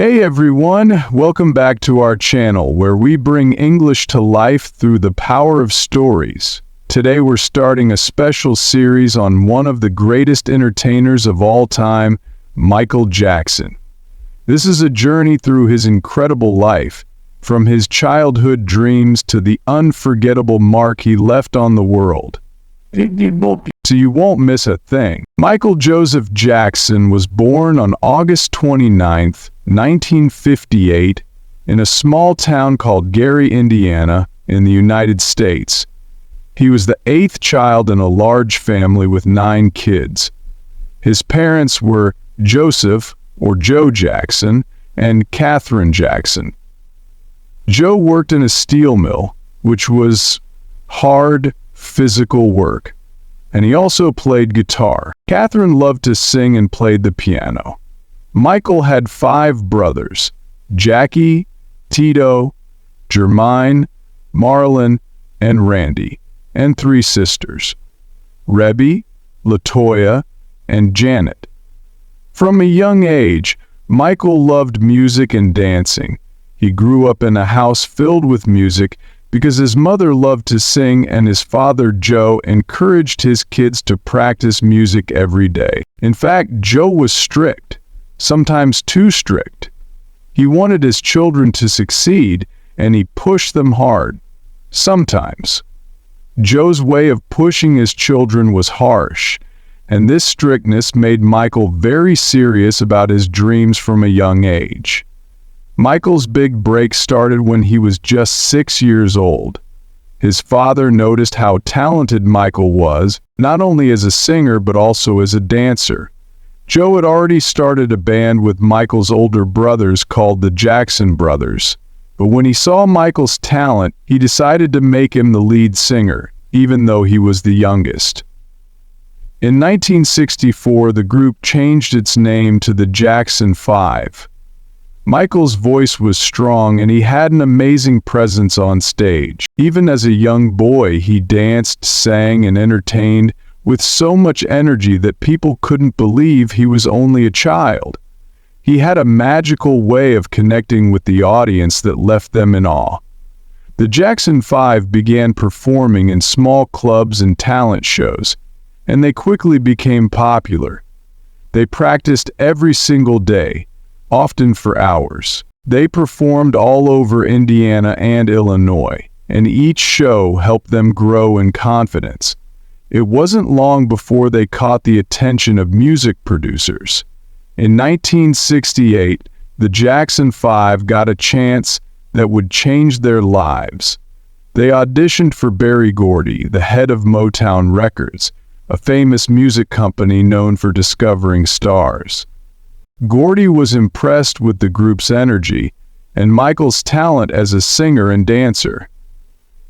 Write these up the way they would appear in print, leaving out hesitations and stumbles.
Hey everyone, welcome back to our channel where we bring English to life through the power of stories. Today we're starting a special series on one of the greatest entertainers of all time, Michael Jackson. This is a journey through his incredible life, from his childhood dreams to the unforgettable mark he left on the world. So you won't miss a thing. Michael Joseph Jackson was born on August 29, 1958, in a small town called Gary, Indiana, in the United States. He was the eighth child in a large family with 9 kids. His parents were Joseph, or Joe Jackson, and Catherine Jackson. Joe worked in a steel mill, which was hard, physical work, and he also played guitar. Catherine loved to sing and played the piano. Michael had 5 brothers: Jackie, Tito, Jermaine, Marlon, and Randy, and 3 sisters: Rebby, Latoya, and Janet. From a young age, Michael loved music and dancing. He grew up in a house filled with music because his mother loved to sing and his father, Joe, encouraged his kids to practice music every day. In fact, Joe was strict, sometimes too strict. He wanted his children to succeed, and he pushed them hard, sometimes. Joe's way of pushing his children was harsh, and this strictness made Michael very serious about his dreams from a young age. Michael's big break started when he was just 6 years old. His father noticed how talented Michael was, not only as a singer but also as a dancer. Joe had already started a band with Michael's older brothers called the Jackson Brothers, but when he saw Michael's talent, he decided to make him the lead singer, even though he was the youngest. In 1964, the group changed its name to the Jackson 5. Michael's voice was strong and he had an amazing presence on stage. Even as a young boy, he danced, sang, and entertained with so much energy that people couldn't believe he was only a child. He had a magical way of connecting with the audience that left them in awe. The Jackson 5 began performing in small clubs and talent shows, and they quickly became popular. They practiced every single day, often for hours. They performed all over Indiana and Illinois, and each show helped them grow in confidence. It wasn't long before they caught the attention of music producers. In 1968, the Jackson 5 got a chance that would change their lives. They auditioned for Berry Gordy, the head of Motown Records, a famous music company known for discovering stars. Gordy was impressed with the group's energy and Michael's talent as a singer and dancer.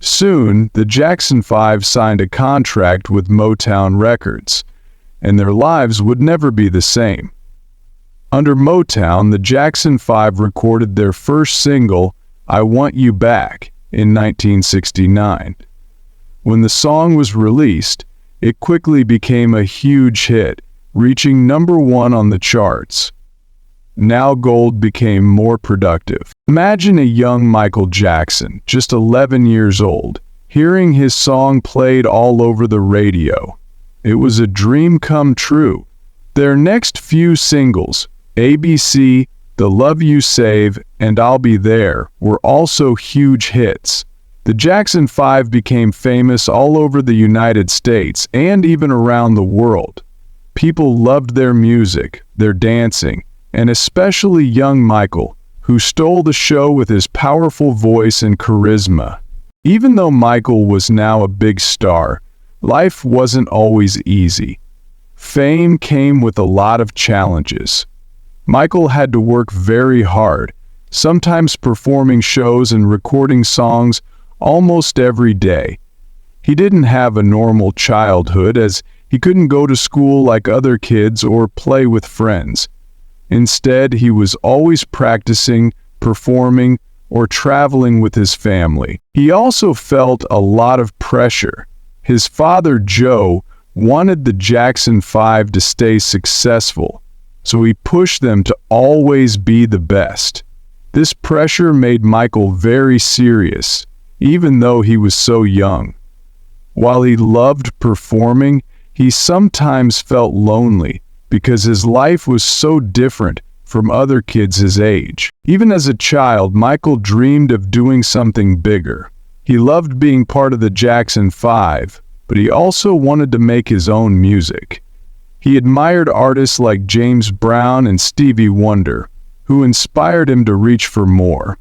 Soon, the Jackson 5 signed a contract with Motown Records, and their lives would never be the same. Under Motown, the Jackson 5 recorded their first single, "I Want You Back," in 1969. When the song was released, it quickly became a huge hit, reaching #1 on the charts. Now gold became more productive. Imagine a young Michael Jackson, just 11 years old, hearing his song played all over the radio. It was a dream come true. Their next few singles, ABC, The Love You Save, and I'll Be There, were also huge hits. The Jackson 5 became famous all over the United States and even around the world. People loved their music, their dancing, and especially young Michael, who stole the show with his powerful voice and charisma. Even though Michael was now a big star, life wasn't always easy. Fame came with a lot of challenges. Michael had to work very hard, sometimes performing shows and recording songs almost every day. He didn't have a normal childhood as he couldn't go to school like other kids or play with friends. Instead, he was always practicing, performing, or traveling with his family. He also felt a lot of pressure. His father, Joe, wanted the Jackson 5 to stay successful, so he pushed them to always be the best. This pressure made Michael very serious, even though he was so young. While he loved performing, he sometimes felt lonely because his life was so different from other kids his age. Even as a child, Michael dreamed of doing something bigger. He loved being part of the Jackson 5, but he also wanted to make his own music. He admired artists like James Brown and Stevie Wonder, who inspired him to reach for more.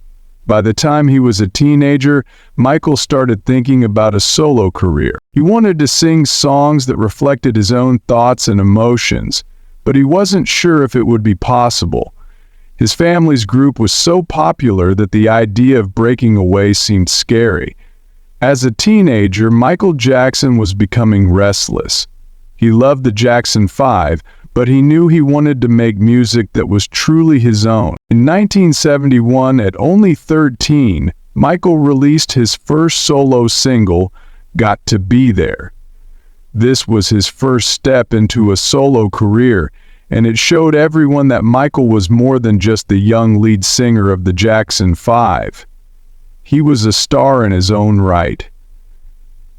By the time he was a teenager, Michael started thinking about a solo career. He wanted to sing songs that reflected his own thoughts and emotions, but he wasn't sure if it would be possible. His family's group was so popular that the idea of breaking away seemed scary. As a teenager, Michael Jackson was becoming restless. He loved the Jackson 5, but he knew he wanted to make music that was truly his own. In 1971, at only 13, Michael released his first solo single, Got to Be There. This was his first step into a solo career, and it showed everyone that Michael was more than just the young lead singer of the Jackson 5. He was a star in his own right.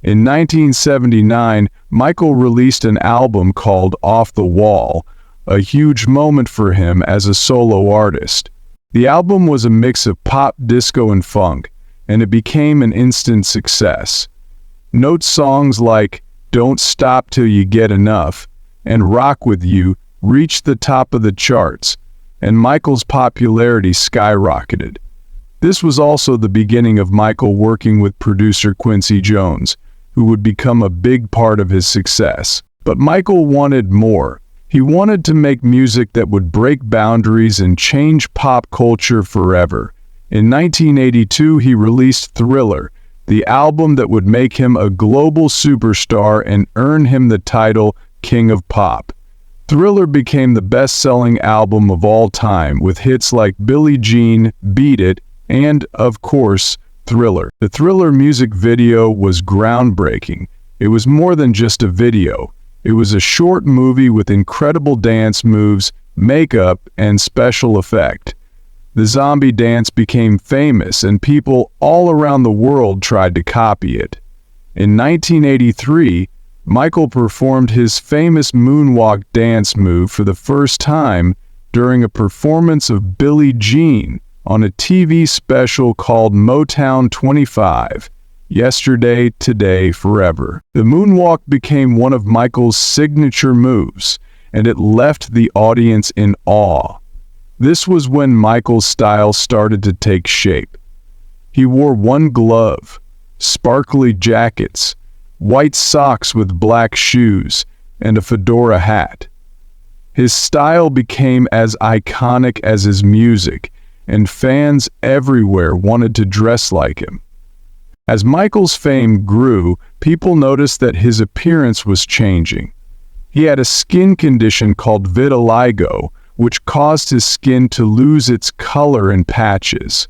In 1979, Michael released an album called Off the Wall, a huge moment for him as a solo artist. The album was a mix of pop, disco, and funk, and it became an instant success. Note songs like Don't Stop Till You Get Enough and Rock With You reached the top of the charts, and Michael's popularity skyrocketed. This was also the beginning of Michael working with producer Quincy Jones, who would become a big part of his success. But Michael wanted more. He wanted to make music that would break boundaries and change pop culture forever. In 1982, he released Thriller, the album that would make him a global superstar and earn him the title King of Pop. Thriller became the best-selling album of all time, with hits like Billie Jean, Beat It, and, of course, Thriller. The Thriller music video was groundbreaking. It was more than just a video. It was a short movie with incredible dance moves, makeup, and special effect. The zombie dance became famous, and people all around the world tried to copy it. In 1983, Michael performed his famous moonwalk dance move for the first time during a performance of Billie Jean on a TV special called Motown 25, Yesterday, Today, Forever. The moonwalk became one of Michael's signature moves, and it left the audience in awe. This was when Michael's style started to take shape. He wore one glove, sparkly jackets, white socks with black shoes, and a fedora hat. His style became as iconic as his music, and fans everywhere wanted to dress like him. As Michael's fame grew, people noticed that his appearance was changing. He had a skin condition called vitiligo, which caused his skin to lose its color in patches.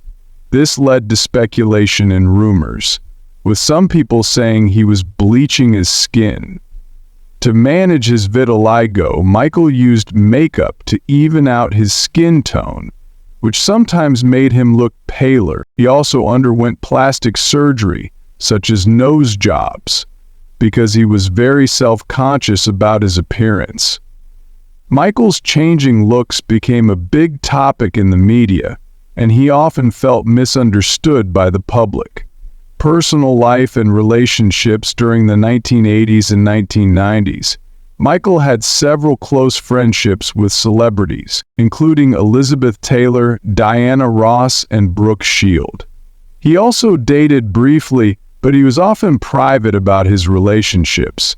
This led to speculation and rumors, with some people saying he was bleaching his skin. To manage his vitiligo, Michael used makeup to even out his skin tone, which sometimes made him look paler. He also underwent plastic surgery, such as nose jobs, because he was very self-conscious about his appearance. Michael's changing looks became a big topic in the media, and he often felt misunderstood by the public. Personal life and relationships during the 1980s and 1990s. Michael had several close friendships with celebrities, including Elizabeth Taylor, Diana Ross, and Brooke Shield. He also dated briefly, but he was often private about his relationships.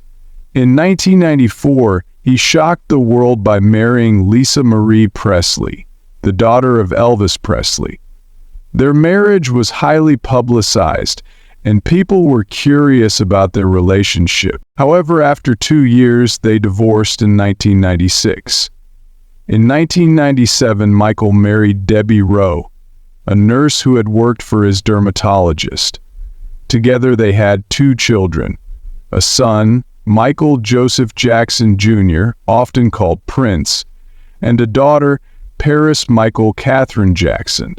In 1994, he shocked the world by marrying Lisa Marie Presley, the daughter of Elvis Presley. Their marriage was highly publicized, and people were curious about their relationship. However, after 2 years, they divorced in 1996. In 1997, Michael married Debbie Rowe, a nurse who had worked for his dermatologist. Together they had 2 children, a son, Michael Joseph Jackson Jr., often called Prince, and a daughter, Paris Michael Catherine Jackson.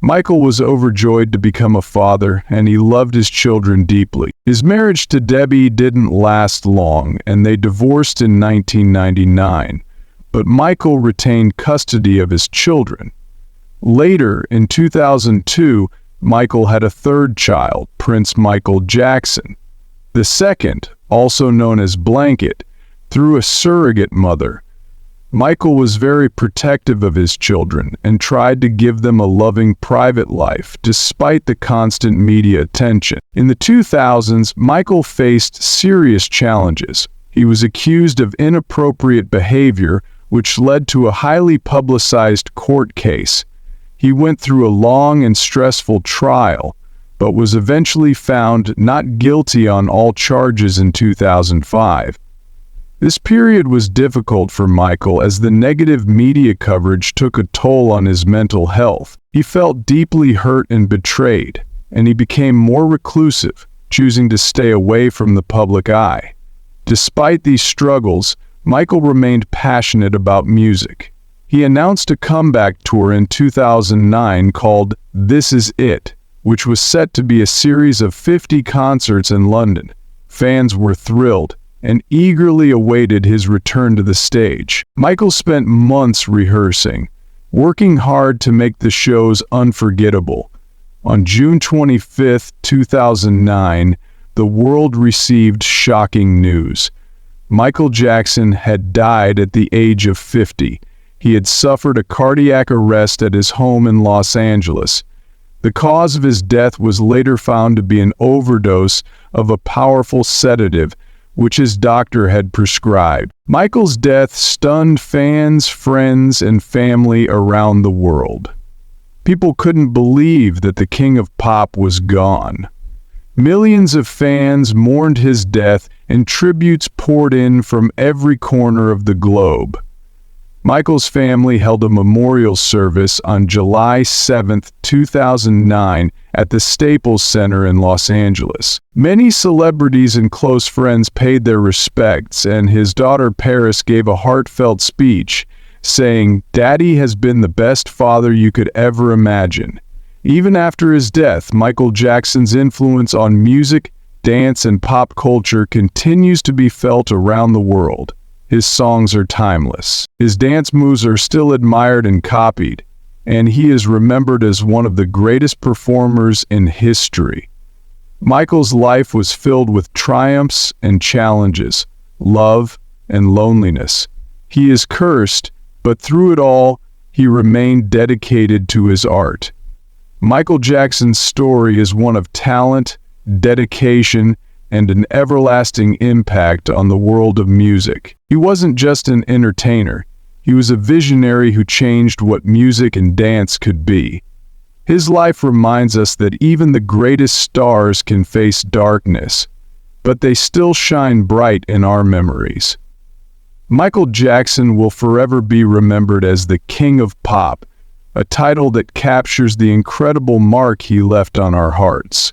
Michael was overjoyed to become a father, and he loved his children deeply. His marriage to Debbie didn't last long, and they divorced in 1999, but Michael retained custody of his children. Later, in 2002, Michael had a third child, Prince Michael Jackson. The second, also known as Blanket, through a surrogate mother. Michael was very protective of his children and tried to give them a loving private life despite the constant media attention. In the 2000s, Michael faced serious challenges. He was accused of inappropriate behavior, which led to a highly publicized court case. He went through a long and stressful trial, but was eventually found not guilty on all charges in 2005. This period was difficult for Michael as the negative media coverage took a toll on his mental health. He felt deeply hurt and betrayed, and he became more reclusive, choosing to stay away from the public eye. Despite these struggles, Michael remained passionate about music. He announced a comeback tour in 2009 called This Is It, which was set to be a series of 50 concerts in London. Fans were thrilled and eagerly awaited his return to the stage. Michael spent months rehearsing, working hard to make the shows unforgettable. On June 25, 2009, the world received shocking news. Michael Jackson had died at the age of 50. He had suffered a cardiac arrest at his home in Los Angeles. The cause of his death was later found to be an overdose of a powerful sedative, which his doctor had prescribed. Michael's death stunned fans, friends, and family around the world. People couldn't believe that the king of pop was gone. Millions of fans mourned his death, and tributes poured in from every corner of the globe. Michael's family held a memorial service on July 7, 2009 at the Staples Center in Los Angeles. Many celebrities and close friends paid their respects, and his daughter Paris gave a heartfelt speech, saying, "Daddy has been the best father you could ever imagine." Even after his death, Michael Jackson's influence on music, dance, and pop culture continues to be felt around the world. His songs are timeless. His dance moves are still admired and copied, and he is remembered as one of the greatest performers in history. Michael's life was filled with triumphs and challenges, love and loneliness. He is cursed, but through it all, he remained dedicated to his art. Michael Jackson's story is one of talent, dedication, and an everlasting impact on the world of music. He wasn't just an entertainer. He was a visionary who changed what music and dance could be. His life reminds us that even the greatest stars can face darkness, but they still shine bright in our memories. Michael Jackson will forever be remembered as the King of Pop, a title that captures the incredible mark he left on our hearts.